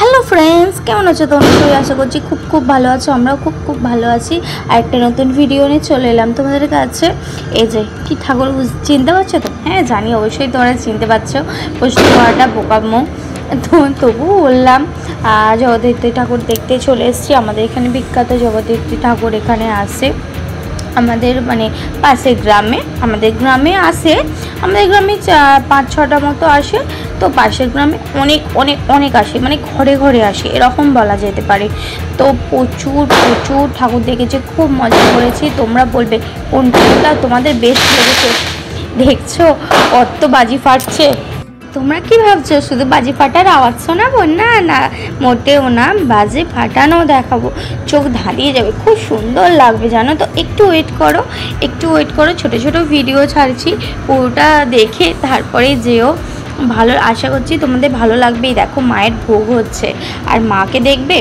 Hello friends, কেমন আছো তোমরা সবাই? আশা করছি খুব খুব ভালো আছো। আমরাও খুব খুব ভালো আছি। আর একটা নতুন ভিডিও নিয়ে চলে এলাম তোমাদের কাছে। এই যে কি ঠাকুর চিনতে পারছো তো? হ্যাঁ জানি, অবশ্যই তোমরা চিনতে পারছো। প্রশ্ন করাটা বোকামো, তো তবুও বললাম। জগদ্ধাত্রী ঠাকুর দেখতে চলে এসেছি। আমাদের এখানে বিখ্যাত জগদ্ধাত্রী ঠাকুর এখানে আসে আমাদের মানে পাশের গ্রামে। আমাদের গ্রামে আসে, আমাদের গ্রামে 5-6টা মতো আসে। তো পাশের গ্রামে অনেক অনেক অনেক আসে, মানে ঘরে ঘরে আসে এরকম বলা যেতে পারে। তো প্রচুর প্রচুর ঠাকুর দেখেছি, খুব মজা করেছি। তোমরা বলবে কোন ঠাকুরটা তোমাদের বেস্ট লেগেছে। দেখছো কত বাজি ফাটছে। তোমরা কি ভাবছো শুধু বাজি ফাটার আওয়াজ শোনাবো? না না, মোটেও না, বাজি ফাটানো দেখাবো। চোখ ধাঁধিয়ে যাবে, খুব সুন্দর লাগবে জানো তো। একটু ওয়েট করো, একটু ওয়েট করো। ছোট ছোট ভিডিও ছাড়ছি, পুরোটা দেখে তারপরে যেও। ভালো, আশা করছি তোমাদের ভালো লাগবেই। দেখো মায়ের ভোগ হচ্ছে, আর মাকে দেখবে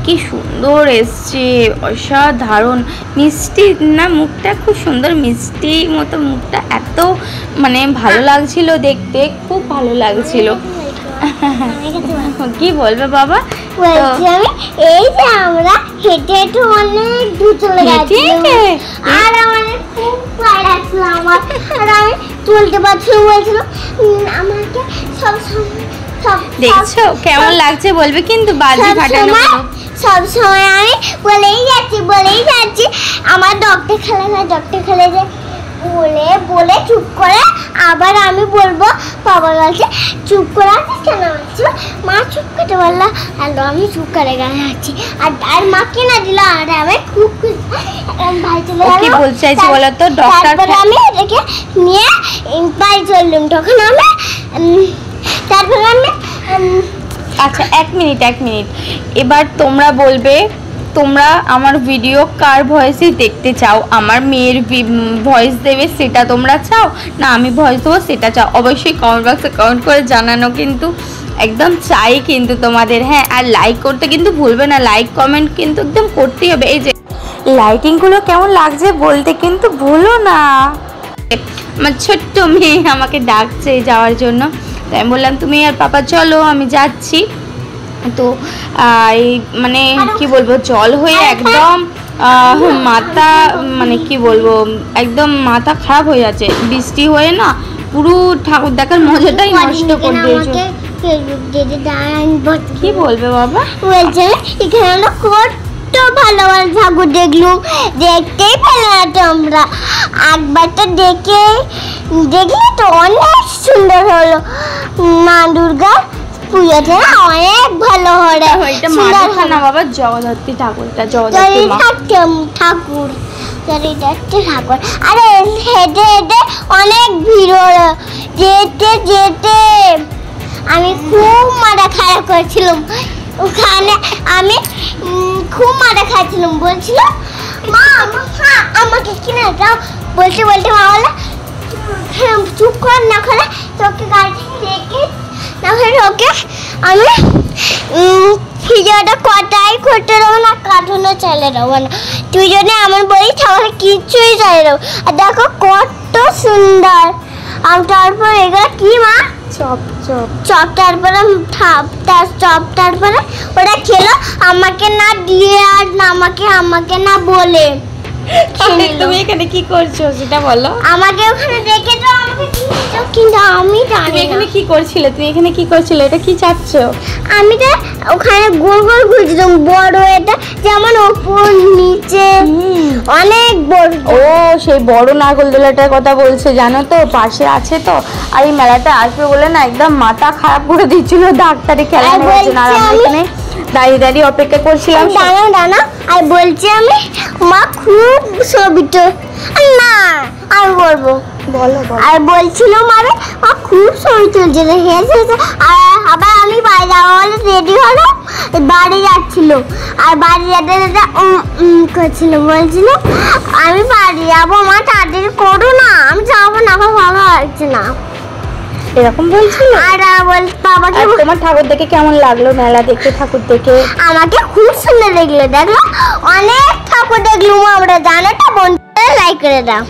কি সুন্দর এসছে, অসাধারণ মিষ্টি না, মুখটা খুব সুন্দর, মিষ্টি মতো মুখটা। এত মানে ভালো লাগছিল দেখতে, খুব ভালো লাগছিল। কি বলবে বাবা? এই যে আমরা হেঁটে হেঁটে অনেক দূর চলে গেছি, আর আমাদের খুব ভয় লাগছিল। আমার আর আমি চলতে পারছিলাম, বলছিল আমাকে সব দেখছো কেমন লাগছে বলবে কিন্তু বাজি ফাটানো। সব সময় আমি বলেই যাচ্ছি আমার ডক্টর খেলে যে বলে বলে চুপ করে। আবার আমি বলবো, বাবা বলছে চুপ করে আছিস কেন? মা চুপ করতে বললো, আর আমি চুপ করে যাচ্ছি। আর মা কিনা দিল, আর আমি খুব ভাই চলে গেল। কি বলতে চাইছি বলো তো? ডক্টর আমি এটাকে নিয়ে বাড়ি চললাম। তখন তারপরে আমি আচ্ছা এক মিনিট এবার তোমরা বলবে তোমরা আমার ভিডিও কার ভয়েসে দেখতে চাও? আমার মেয়ের ভয়েস দেবে সেটা তোমরা চাও, না আমি ভয়েস দেবো সেটা চাও? অবশ্যই কমেন্ট বক্সে কমেন্ট করে জানানো কিন্তু একদম চাই কিন্তু তোমাদের। হ্যাঁ, আর লাইক করতে কিন্তু ভুলবে না, লাইক কমেন্ট কিন্তু একদম করতেই হবে। এই যে লাইটিংগুলো কেমন লাগছে বলতে কিন্তু ভুলো না। আমার ছোট্ট মেয়ে আমাকে ডাকছে যাওয়ার জন্য, তাই আমি বললাম তুমি আর পাপা চলো, আমি যাচ্ছি। তো এই মানে কি বলবো, জল হয়ে একদম মাথা, মানে কি বলবো, একদম মাথা খারাপ হয়ে যাচ্ছে। বৃষ্টি হয়ে না পুরো ঠাকুর দেখার মজাটাই নষ্ট করে দিয়েছে। কি বলবে বাবা? বলছে এখানে আমরা কত ভালো ভালো ঠাকুর দেখলুম, দেখতেই পেলে না তোমরা। একবারটা দেখলে তো অনেক সুন্দর হলো। মা দুর্গার পুজোটা অনেক ভালো হলো। না বাবা, জগদ্ধাত্রী ঠাকুরটা, জগদ্ধাত্রী ঠাকুর। আরে হেঁটে হেঁটে অনেক ভিড় হলো। যেতে আমি খুব মাথা খারাপ করেছিলাম। ওখানে আমি খুব মাথা খাচ্ছিলাম, বলছিলাম মা আমাকে কিনে দাও। বলতে মা বলে চুপ কর, না করে তোকে গাড়ি রেখে না হলে ওকে আমি ভিডিওটা কটাই করতে দেবো না, কার্টুনও চালিয়ে দেবো না। তুই যদি আমার বলি তাহলে কিচ্ছুই চালিয়ে দেবো। আর দেখো কত সুন্দর। তারপর এগুলো কি মা? চপ। তারপরে তারপরে ওরা খেলো, আমাকে না দিয়ে আর আমাকে না বলে। তুমি এখানে কি করছো সেটা বলো। আমাকে ওখানে দেখে তো আমাকে কিন্তু আমি জানি তুমি এখানে কি করছিলে, এটা কি চাচ্ছো? আমি তো ওখানে গোল গোল ঘুরছিলাম, বড় এটা যেমন ওপর নিচে অনেক বড়। ও সেই বড় নাগরদোলাটার কথা বলছে, জানো তো পাশে আছে তো। আর এই মেলাটা আসবে বলে না একদম মাথা খারাপ করে দিচ্ছিল, ডাক্তারে খেলা হয়েছে না। আমরা এখানে দাঁড়িয়ে অপেক্ষা করছিলাম। দাঁড়া আর বলছি আমি মা খুব ছবি তো না আমি বলবো আর বলছিল মারে মা খুব ছবি তুলছে। আর আবার আমি বাড়ি যাবো বলে রেডি হলো, বাড়ি যাচ্ছিল। আর বাড়ি যেতে করছিল, বলছিল আমি বাড়ি যাবো মা, তাড়াতাড়ি করো না, আমি যাবো না, আমার ভালো লাগছে না, এরকম বলছিল। আর বাবাকে তোমার ঠাকুর দেখে কেমন লাগলো? মেলা দেখে ঠাকুর দেখে আমাকে খুব সুন্দর লাগলো। দেখো অনেক ঠাকুর দেখলুম আমরা, জানো তো? বন্ধুরা লাইক করে দাও।